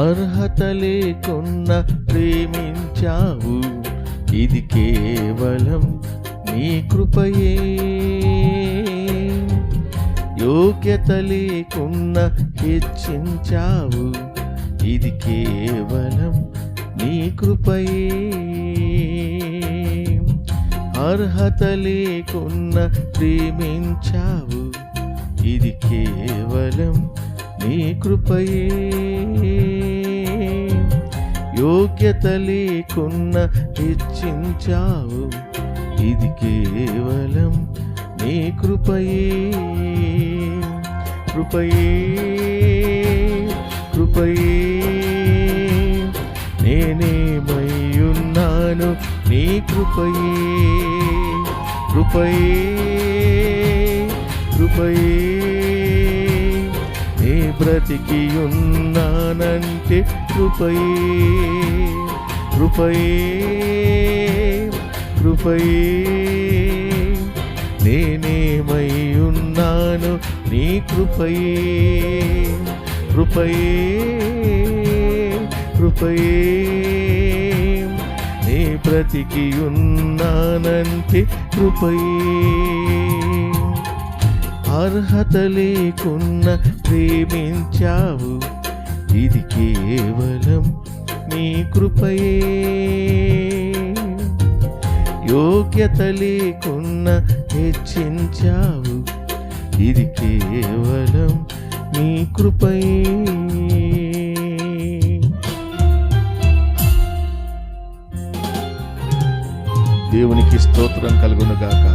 అర్హత లేకున్నా ప్రేమించావు, ఇది కేవలం నీ కృపయే. యోగ్యత లేకున్నా హెచ్చించావు, ఇది కేవలం నీ కృపయే. అర్హత లేకున్నా ప్రేమించావు, ఇది కేవలం నీ కృపయే. యోగ్యత లేకున్నా హెచ్చించావు, ఇది కేవలం నీ కృపయే. కృపయే కృపయే నేనేమయ్యున్నాను నీ కృపయే. కృపయే కృపయే నే బ్రతికి ఉన్నానంటే కృపయే. కృపయే కృపయే నేనేమై ఉన్నాను నీ కృపయే. కృపయే కృపయే నే బ్రతికి ఉన్నానంటే కృపయే. అర్హత లేకున్నా ప్రేమించావు, ఇది కేవలం నీ కృపయే. యోగ్యత లేకున్నా హెచ్చించావు, ఇది కేవలం నీ కృపయే. దేవునికి స్తోత్రం కలుగును గాక.